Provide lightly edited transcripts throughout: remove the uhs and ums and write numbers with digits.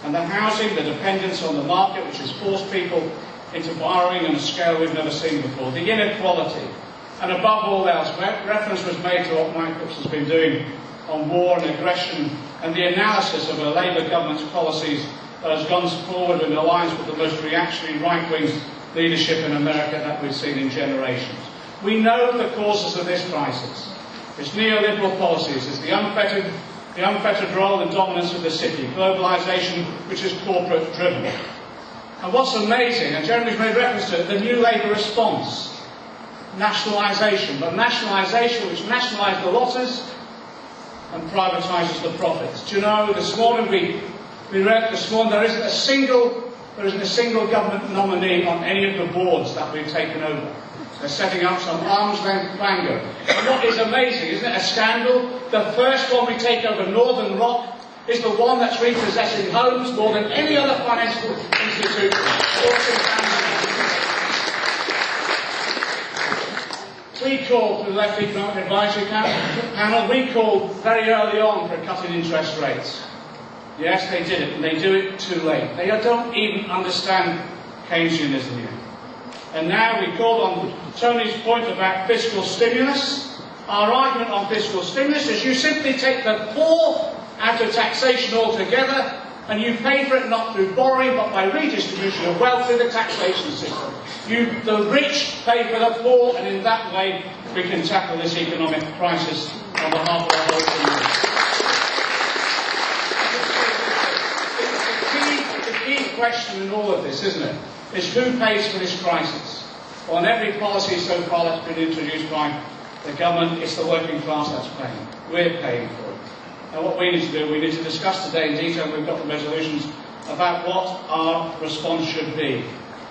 And the housing, the dependence on the market, which has forced people into borrowing on a scale we've never seen before. The inequality. And above all else, reference was made to what Mike Phipps has been doing on war and aggression and the analysis of a Labour government's policies that has gone forward and aligns with the most reactionary right-wing leadership in America that we've seen in generations. We know the causes of this crisis. It's neoliberal policies, it's the unfettered role and dominance of the city, globalisation which is corporate driven. And what's amazing, and Jeremy's made reference to it, the new Labour response, nationalisation, but nationalisation which nationalised the losses and privatises the profits. Do you know, this morning we read this morning there isn't a single government nominee on any of the boards that we've taken over. They're setting up some arm's length clangor. And what is amazing, isn't it a scandal? The first one we take over, Northern Rock, is the one that's repossessing homes more than any other financial institution. We called to the Left Economic Advisory Panel, we called very early on for a cut in interest rates. Yes, they did it, and they do it too late. They don't even understand Keynesianism yet. And now we called on Tony's point about fiscal stimulus. Our argument on fiscal stimulus is you simply take the poor out of taxation altogether, and you pay for it not through borrowing but by redistribution of wealth through the taxation system. The rich pay for the poor, and in that way we can tackle this economic crisis on behalf of our whole community. The key question in all of this, isn't it, is who pays for this crisis? Well, on every policy so far that's been introduced by the government, it's the working class that's paying. We're paying for it. And what we need to do, we need to discuss today in detail, we've got the resolutions, about what our response should be.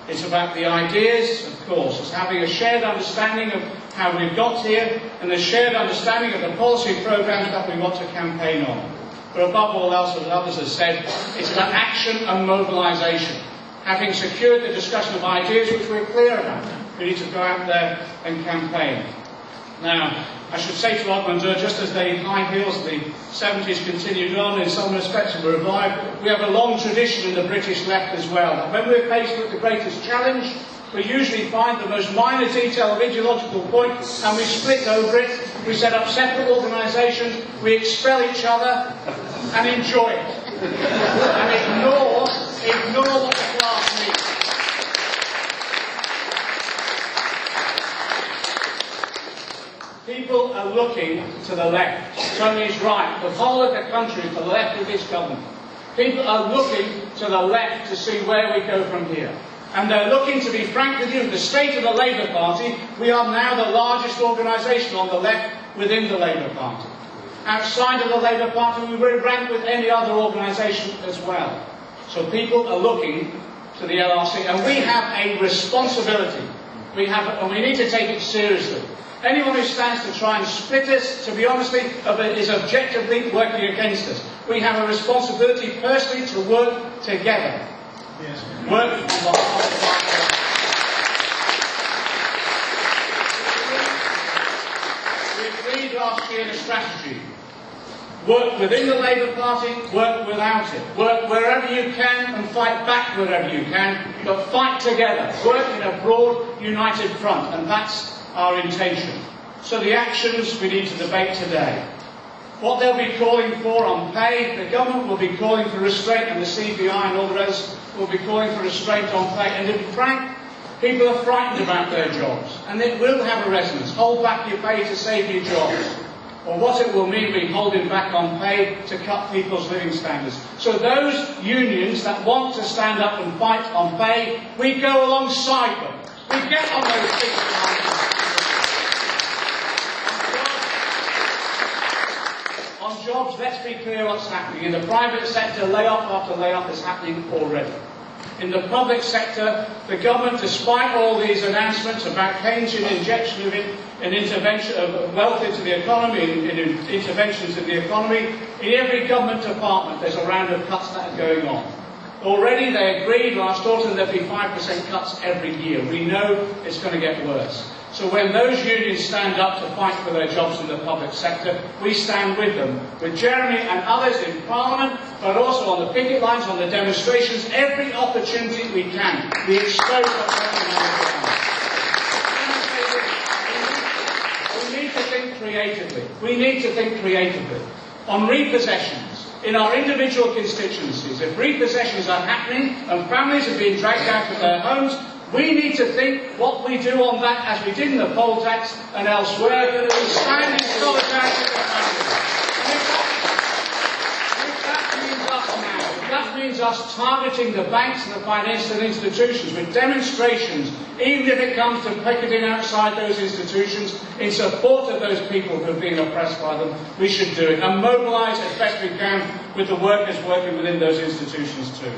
It's about the ideas, of course. It's having a shared understanding of how we've got here and a shared understanding of the policy programmes that we want to campaign on. But above all else, as others have said, it's about action and mobilisation. Having secured the discussion of ideas which we're clear about, we need to go out there and campaign. Now, I should say to Ogmundur, just as the high heels of the 70s continued on, in some respects were revived, we have a long tradition in the British left as well. And when we're faced with the greatest challenge, we usually find the most minor detail of ideological point and we split over it. We set up separate organisations, we expel each other and enjoy it. And ignore what the class needs. People are looking to the left. Tony's right. The whole of the country is to the left of this government. People are looking to the left to see where we go from here. And they're looking, to be frank with you, the state of the Labour Party, we are now the largest organisation on the left within the Labour Party. Outside of the Labour Party, we will rank with any other organisation as well. So people are looking to the LRC, and we have a responsibility. And we need to take it seriously. Anyone who stands to try and split us, to be honest, is objectively working against us. We have a responsibility personally to work together. Yes. Work on behalf of we agreed last year in a strategy. Work within the Labour Party, work without it. Work wherever you can and fight back wherever you can, but fight together. Work in a broad, united front, and that's our intention. So the actions we need to debate today. What they'll be calling for on pay, the government will be calling for restraint, and the CBI and all the rest will be calling for restraint on pay. And to be frank, people are frightened about their jobs, and it will have a resonance. Hold back your pay to save your jobs. Or what it will mean being holding back on pay to cut people's living standards. So those unions that want to stand up and fight on pay, we go alongside them. We get on those things. On jobs, let's be clear what's happening. In the private sector, layoff after layoff is happening already. In the public sector, the government, despite all these announcements about Keynesian injection of intervention of wealth into the economy, in interventions in the economy, in every government department there's a round of cuts that are going on. Already they agreed last autumn there'd be 5% cuts every year. We know it's going to get worse. So when those unions stand up to fight for their jobs in the public sector, we stand with them, with Jeremy and others in Parliament, but also on the picket lines, on the demonstrations, every opportunity we can. We expose what's happening on the ground. We need to think creatively. We need to think creatively. On repossessions, in our individual constituencies, if repossessions are happening and families are being dragged out of their homes, we need to think what we do on that, as we did in the poll tax and elsewhere. We stand in solidarity with the families. If that means us targeting the banks and the financial institutions with demonstrations, even if it comes to picketing outside those institutions in support of those people who are being oppressed by them, we should do it and mobilise as best we can with the workers working within those institutions too.